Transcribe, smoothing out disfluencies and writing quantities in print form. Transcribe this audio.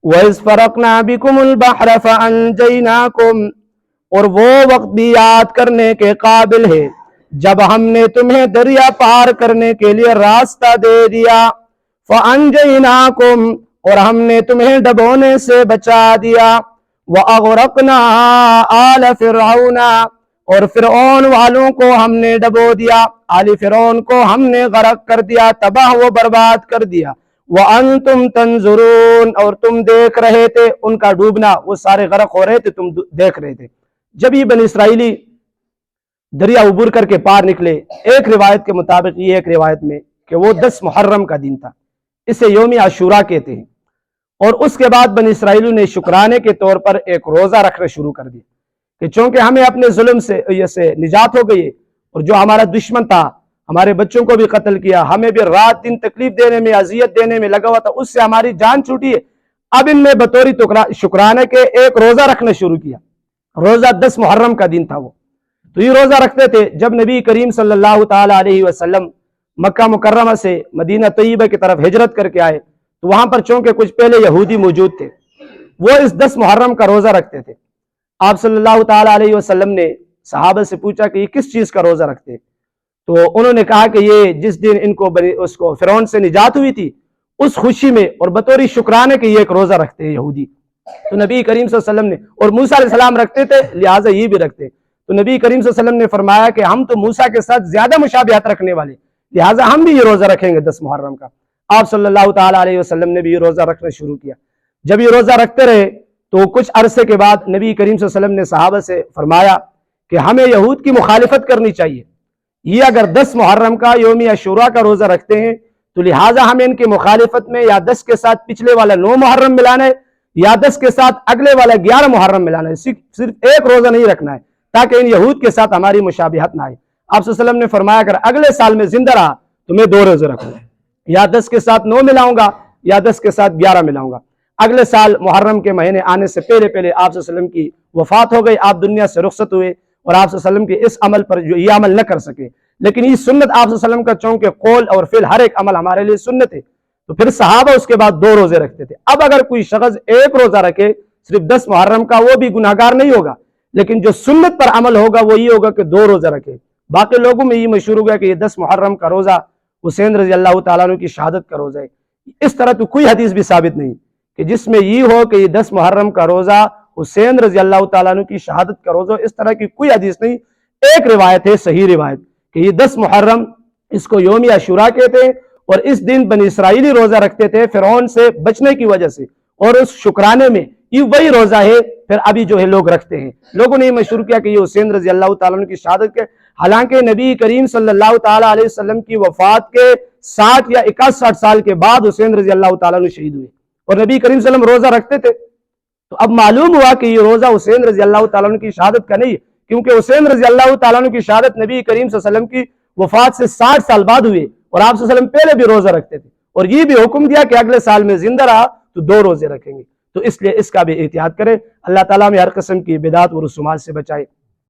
وَإِذْ فَرَقْنَا بِكُمُ الْبَحْرَ فَأَنْجَيْنَاكُمْ، اور وہ وقت بھی یاد کرنے کے قابل ہے جب ہم نے تمہیں دریا پار کرنے کے لیے راستہ دے دیا، فَأَنْجَيْنَاكُمْ، اور ہم نے تمہیں ڈبونے سے بچا دیا، وَأَغْرَقْنَا آلَ فِرْعَوْنَ، اور فرعون والوں کو ہم نے ڈبو دیا، آل فرعون کو ہم نے غرق کر دیا، تباہ و برباد کر دیا، وَأَنْتُمْ تَنْظُرُونَ، اور تم دیکھ رہے تھے ان کا ڈوبنا، وہ سارے غرق ہو رہے تھے، تم دیکھ رہے تھے۔ جب یہ بنی اسرائیلی دریا عبور کر کے پار نکلے، ایک روایت کے مطابق، یہ ایک روایت میں کہ وہ 10 محرم کا دن تھا، اسے یوم عاشوراء کہتے ہیں، اور اس کے بعد بنی اسرائیلیوں نے شکرانے کے طور پر ایک روزہ رکھنا شروع کر دیا کہ چونکہ ہمیں اپنے ظلم سے نجات ہو گئی، اور جو ہمارا دشمن تھا ہمارے بچوں کو بھی قتل کیا، ہمیں بھی رات دن تکلیف دینے میں، اذیت دینے میں لگا ہوا تھا، اس سے ہماری جان چھوٹی ہے، اب ان میں بطوری شکرانے کے ایک روزہ رکھنا شروع کیا۔ روزہ 10 محرم کا دن تھا وہ، تو یہ روزہ رکھتے تھے۔ جب نبی کریم صلی اللہ تعالی علیہ وسلم مکہ مکرمہ سے مدینہ طیبہ کی طرف ہجرت کر کے آئے، تو وہاں پر چونکہ کچھ پہلے یہودی موجود تھے، وہ اس 10 محرم کا روزہ رکھتے تھے۔ آپ صلی اللہ تعالی علیہ وسلم نے صحابہ سے پوچھا کہ یہ کس چیز کا روزہ رکھتے، تو انہوں نے کہا کہ یہ جس دن ان کو فرعون سے نجات ہوئی تھی، اس خوشی میں اور بطور شکرانے کے یہ ایک روزہ رکھتے ہیں یہودی۔ تو نبی کریم صلی اللہ علیہ وسلم نے، اور موسیٰ علیہ السلام رکھتے تھے لہٰذا یہ بھی رکھتے، تو نبی کریم صلی اللہ علیہ وسلم نے فرمایا کہ ہم تو موسیٰ کے ساتھ زیادہ مشابہت رکھنے والے، لہٰذا ہم بھی یہ روزہ رکھیں گے 10 محرم کا۔ آپ صلی اللہ تعالی علیہ وسلم نے بھی یہ روزہ رکھنا شروع کیا۔ جب یہ روزہ رکھتے رہے تو کچھ عرصے کے بعد نبی کریم صلی اللہ علیہ وسلم نے صحابہ سے فرمایا کہ ہمیں یہود کی مخالفت کرنی چاہیے، یہ اگر 10 محرم کا یوم عاشوراء کا روزہ رکھتے ہیں تو لہٰذا ہمیں ان کی مخالفت میں یا 10 کے ساتھ پچھلے والا 9 محرم ملانا ہے، یا 10 کے ساتھ اگلے والا 11 محرم ملانا ہے، صرف ایک روزہ نہیں رکھنا ہے تاکہ ان یہود کے ساتھ ہماری مشابہت نہ آئے۔ آپ صلی اللہ علیہ وسلم نے فرمایا اگر اگلے سال میں زندہ رہا تو میں 2 روزے رکھوں گا، یا 10 کے ساتھ 9 ملاؤں گا یا 10 کے ساتھ 11 ملاؤں گا۔ اگلے سال محرم کے مہینے آنے سے پہلے آپ صلی اللہ علیہ وسلم کی وفات ہو گئی، آپ دنیا سے رخصت ہوئے، اور آپ صلی اللہ علیہ وسلم کے اس عمل پر جو یہ عمل نہ کر سکے، لیکن یہ سنت آپ صلی اللہ علیہ وسلم کا چونکہ قول اور فعل ہر ایک عمل ہمارے لیے سنت ہے، تو پھر صحابہ اس کے بعد 2 روزے رکھتے تھے۔ اب اگر کوئی شخص ایک روزہ رکھے صرف 10 محرم کا، وہ بھی گناہگار نہیں ہوگا، لیکن جو سنت پر عمل ہوگا وہ یہ ہوگا کہ 2 روزہ رکھے۔ باقی لوگوں میں یہ مشہور ہو گیا کہ یہ 10 محرم کا روزہ حسین رضی اللہ تعالیٰ عنہ کی شہادت کا روزہ ہے۔ اس طرح تو کوئی حدیث بھی ثابت نہیں کہ جس میں یہ ہو کہ یہ 10 محرم کا روزہ حسین رضی اللہ تعالیٰ عنہ کی شہادت کا روزہ، اس طرح کی کوئی حدیث نہیں۔ ایک روایت ہے، صحیح روایت، کہ یہ 10 محرم اس کو یوم عاشوراء کہتے ہیں، اور اس دن بنی اسرائیلی روزہ رکھتے تھے فرعون سے بچنے کی وجہ سے، اور اس شکرانے میں یہ وہی روزہ ہے پھر ابھی جو ہے لوگ رکھتے ہیں۔ لوگوں نے یہ مشہور کیا کہ یہ حسین رضی اللہ تعالیٰ عنہ کی شہادت کے، حالانکہ نبی کریم صلی اللہ تعالیٰ علیہ وسلم کی وفات کے 60 یا 61 سال کے بعد حسین رضی اللہ تعالیٰ عنہ شہید ہوئے، اور نبی کریم صلی اللہ علیہ وسلم روزہ رکھتے تھے۔ تو اب معلوم ہوا کہ یہ روزہ حسین رضی اللہ تعالیٰ عنہ کی شہادت کا نہیں ہے، کیونکہ حسین رضی اللہ تعالیٰ عنہ کی شہادت نبی کریم صلی اللہ علیہ وسلم کی وفات سے 60 سال بعد ہوئے، اور آپ صلی اللہ علیہ وسلم پہلے بھی روزہ رکھتے تھے، اور یہ بھی حکم دیا کہ اگلے سال میں زندہ رہا تو 2 روزے رکھیں گے۔ تو اس لیے اس کا بھی احتیاط کریں، اللہ تعالیٰ میں ہر قسم کی بدعت و رسومات سے بچائے۔